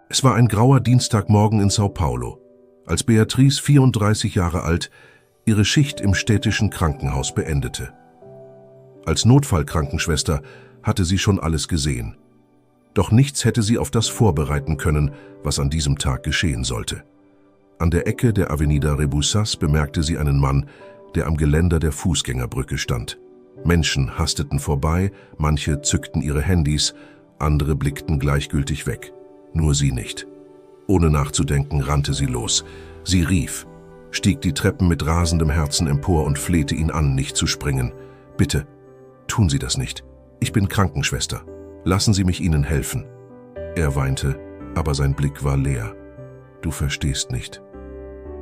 Es war ein grauer Dienstagmorgen in Sao Paulo, als Beatrice, 34 Jahre alt, ihre Schicht im städtischen Krankenhaus beendete. Als Notfallkrankenschwester hatte sie schon alles gesehen. Doch nichts hätte sie auf das vorbereiten können, was an diesem Tag geschehen sollte. An der Ecke der Avenida Rebouças bemerkte sie einen Mann, der am Geländer der Fußgängerbrücke stand. Menschen hasteten vorbei, manche zückten ihre Handys, andere blickten gleichgültig weg. Nur sie nicht. Ohne nachzudenken rannte sie los. Sie rief, stieg die Treppen mit rasendem Herzen empor und flehte ihn an, nicht zu springen. »Bitte, tun Sie das nicht. Ich bin Krankenschwester. Lassen Sie mich Ihnen helfen.« Er weinte, aber sein Blick war leer. »Du verstehst nicht.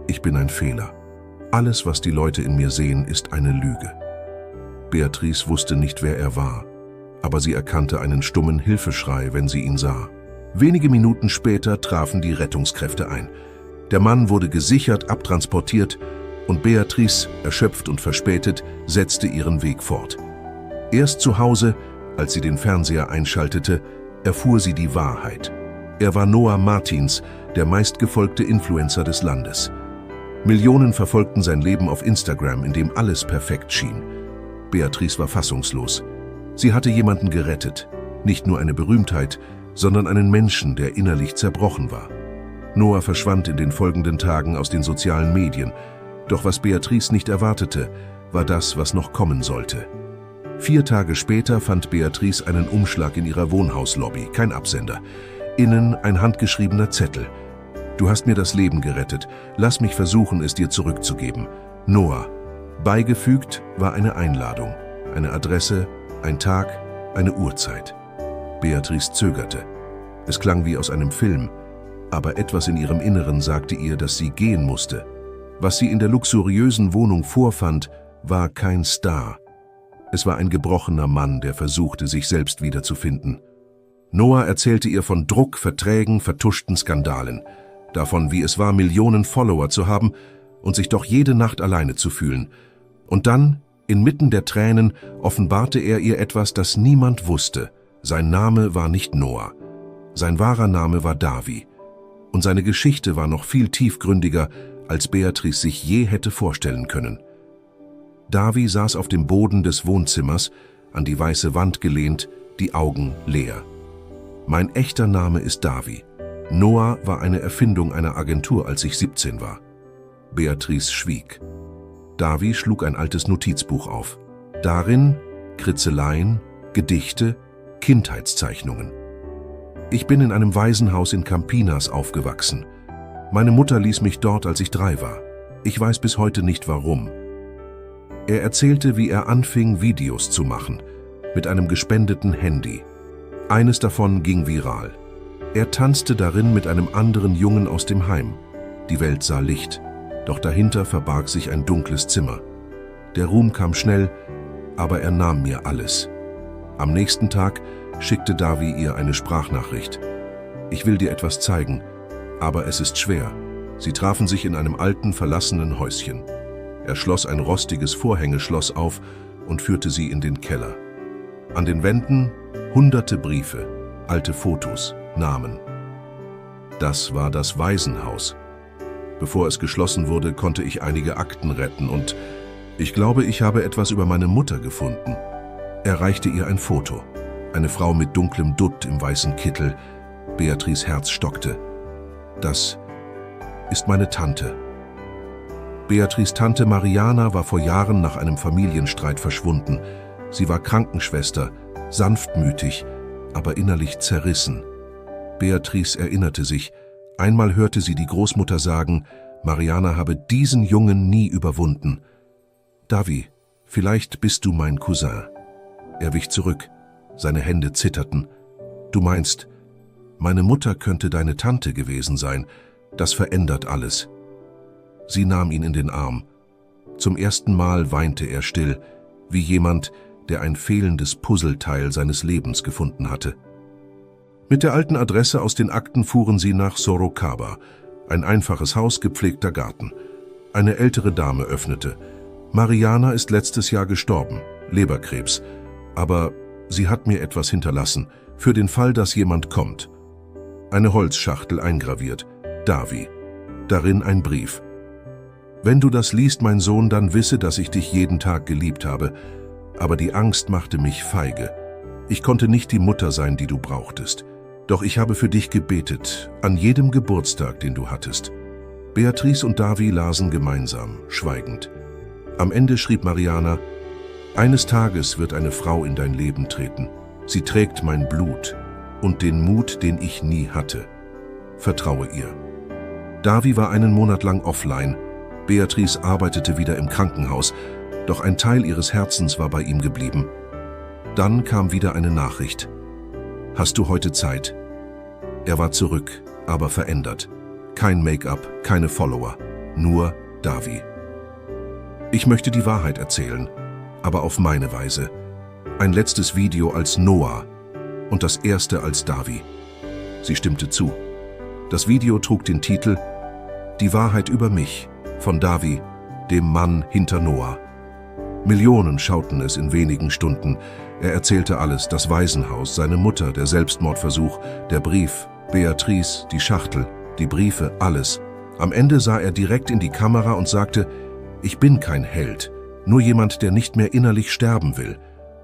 Ich bin ein Fehler. Alles, was die Leute in mir sehen, ist eine Lüge.« Beatrice wusste nicht, wer er war, aber sie erkannte einen stummen Hilfeschrei, wenn sie ihn sah. Wenige Minuten später trafen die Rettungskräfte ein. Der Mann wurde gesichert, abtransportiert und Beatrice, erschöpft und verspätet, setzte ihren Weg fort. Erst zu Hause, als sie den Fernseher einschaltete, erfuhr sie die Wahrheit. Er war Noah Martins, der meistgefolgte Influencer des Landes. Millionen verfolgten sein Leben auf Instagram, in dem alles perfekt schien. Beatrice war fassungslos. Sie hatte jemanden gerettet, nicht nur eine Berühmtheit, sondern einen Menschen, der innerlich zerbrochen war. Noah verschwand in den folgenden Tagen aus den sozialen Medien, doch was Beatrice nicht erwartete, war das, was noch kommen sollte. 4 Tage später fand Beatrice einen Umschlag in ihrer Wohnhauslobby, kein Absender. Innen ein handgeschriebener Zettel. »Du hast mir das Leben gerettet. Lass mich versuchen, es dir zurückzugeben. Noah.« Beigefügt war eine Einladung, eine Adresse, ein Tag, eine Uhrzeit. Beatrice zögerte. Es klang wie aus einem Film, aber etwas in ihrem Inneren sagte ihr, dass sie gehen musste. Was sie in der luxuriösen Wohnung vorfand, war kein Star. Es war ein gebrochener Mann, der versuchte, sich selbst wiederzufinden. Noah erzählte ihr von Druck, Verträgen, vertuschten Skandalen, davon, wie es war, Millionen Follower zu haben und sich doch jede Nacht alleine zu fühlen. Und dann, inmitten der Tränen, offenbarte er ihr etwas, das niemand wusste. Sein Name war nicht Noah. Sein wahrer Name war Davi. Und seine Geschichte war noch viel tiefgründiger, als Beatrice sich je hätte vorstellen können. Davi saß auf dem Boden des Wohnzimmers, an die weiße Wand gelehnt, die Augen leer. »Mein echter Name ist Davi. Noah war eine Erfindung einer Agentur, als ich 17 war.« Beatrice schwieg. Davi schlug ein altes Notizbuch auf. Darin Kritzeleien, Gedichte, Kindheitszeichnungen. »Ich bin in einem Waisenhaus in Campinas aufgewachsen. Meine Mutter ließ mich dort, als ich 3 war. Ich weiß bis heute nicht warum.« Er erzählte, wie er anfing, Videos zu machen, mit einem gespendeten Handy. Eines davon ging viral. Er tanzte darin mit einem anderen Jungen aus dem Heim. Die Welt sah Licht, doch dahinter verbarg sich ein dunkles Zimmer. Der Ruhm kam schnell, aber er nahm mir alles. Am nächsten Tag schickte Davi ihr eine Sprachnachricht. »Ich will dir etwas zeigen, aber es ist schwer.« Sie trafen sich in einem alten, verlassenen Häuschen. Er schloss ein rostiges Vorhängeschloss auf und führte sie in den Keller. An den Wänden hunderte Briefe, alte Fotos, Namen. Das war das Waisenhaus. Bevor es geschlossen wurde, konnte ich einige Akten retten und ich glaube, ich habe etwas über meine Mutter gefunden. Er reichte ihr ein Foto. Eine Frau mit dunklem Dutt im weißen Kittel. Beatrice' Herz stockte. »Das ist meine Tante.« Beatrice' Tante Mariana war vor Jahren nach einem Familienstreit verschwunden. Sie war Krankenschwester, sanftmütig, aber innerlich zerrissen. Beatrice erinnerte sich, einmal hörte sie die Großmutter sagen, Mariana habe diesen Jungen nie überwunden. »Davi, vielleicht bist du mein Cousin.« Er wich zurück, seine Hände zitterten. »Du meinst, meine Mutter könnte deine Tante gewesen sein. Das verändert alles.« Sie nahm ihn in den Arm. Zum ersten Mal weinte er still, wie jemand, der ein fehlendes Puzzleteil seines Lebens gefunden hatte. Mit der alten Adresse aus den Akten fuhren sie nach Sorocaba, ein einfaches Haus, gepflegter Garten. Eine ältere Dame öffnete. »Mariana ist letztes Jahr gestorben, Leberkrebs, aber sie hat mir etwas hinterlassen, für den Fall, dass jemand kommt.« eine Holzschachtel eingraviert. Davi. Darin ein Brief. Wenn du das liest, mein Sohn, dann wisse, dass ich dich jeden Tag geliebt habe, aber die Angst machte mich feige. Ich konnte nicht die Mutter sein, die du brauchtest. Doch ich habe für dich gebetet, an jedem Geburtstag, den du hattest. Beatrice und Davi lasen gemeinsam, schweigend. Am Ende schrieb Mariana: Eines Tages wird eine Frau in dein Leben treten. Sie trägt mein Blut und den Mut, den ich nie hatte. Vertraue ihr. Davi war einen Monat lang offline. Beatrice arbeitete wieder im Krankenhaus, doch ein Teil ihres Herzens war bei ihm geblieben. Dann kam wieder eine Nachricht. Hast du heute Zeit? Er war zurück, aber verändert. Kein Make-up, keine Follower, nur Davi. Ich möchte die Wahrheit erzählen, aber auf meine Weise. Ein letztes Video als Noah und das erste als Davi. Sie stimmte zu. Das Video trug den Titel Die Wahrheit über mich von Davi, dem Mann hinter Noah. Millionen schauten es in wenigen Stunden. Er erzählte alles: das Waisenhaus, seine Mutter, der Selbstmordversuch, der Brief, Beatrice, die Schachtel, die Briefe, alles. Am Ende sah er direkt in die Kamera und sagte: Ich bin kein Held, nur jemand, der nicht mehr innerlich sterben will.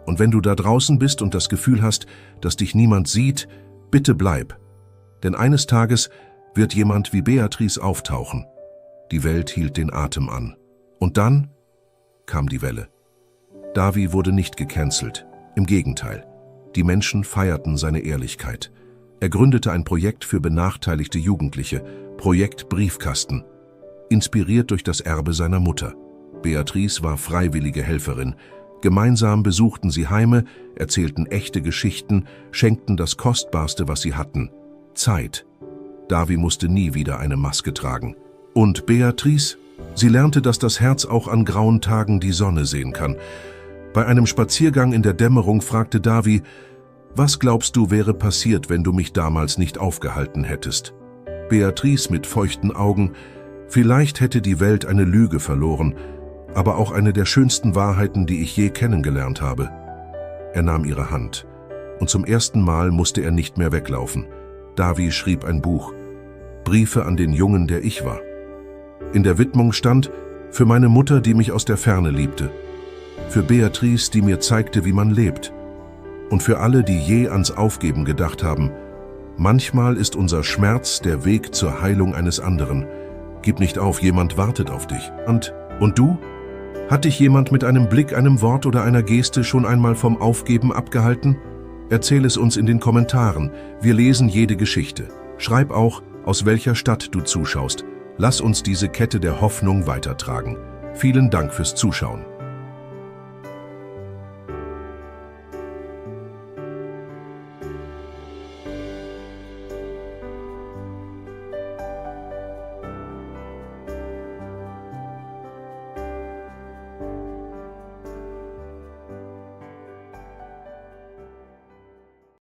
Und wenn du da draußen bist und das Gefühl hast, dass dich niemand sieht, bitte bleib. Denn eines Tages wird jemand wie Beatrice auftauchen. Die Welt hielt den Atem an. Und dann kam die Welle. Davi wurde nicht gecancelt. Im Gegenteil. Die Menschen feierten seine Ehrlichkeit. Er gründete ein Projekt für benachteiligte Jugendliche, Projekt Briefkasten, inspiriert durch das Erbe seiner Mutter. Beatrice war freiwillige Helferin. Gemeinsam besuchten sie Heime, erzählten echte Geschichten, schenkten das Kostbarste, was sie hatten: Zeit. Davi musste nie wieder eine Maske tragen. Und Beatrice? Sie lernte, dass das Herz auch an grauen Tagen die Sonne sehen kann. Bei einem Spaziergang in der Dämmerung fragte Davi: Was glaubst du, wäre passiert, wenn du mich damals nicht aufgehalten hättest? Beatrice mit feuchten Augen: Vielleicht hätte die Welt eine Lüge verloren, aber auch eine der schönsten Wahrheiten, die ich je kennengelernt habe. Er nahm ihre Hand, und zum ersten Mal musste er nicht mehr weglaufen. Davi schrieb ein Buch: Briefe an den Jungen, der ich war. In der Widmung stand: Für meine Mutter, die mich aus der Ferne liebte. Für Beatrice, die mir zeigte, wie man lebt. Und für alle, die je ans Aufgeben gedacht haben: Manchmal ist unser Schmerz der Weg zur Heilung eines anderen. Gib nicht auf, jemand wartet auf dich. Und du? Hat dich jemand mit einem Blick, einem Wort oder einer Geste schon einmal vom Aufgeben abgehalten? Erzähl es uns in den Kommentaren. Wir lesen jede Geschichte. Schreib auch, aus welcher Stadt du zuschaust. Lass uns diese Kette der Hoffnung weitertragen. Vielen Dank fürs Zuschauen.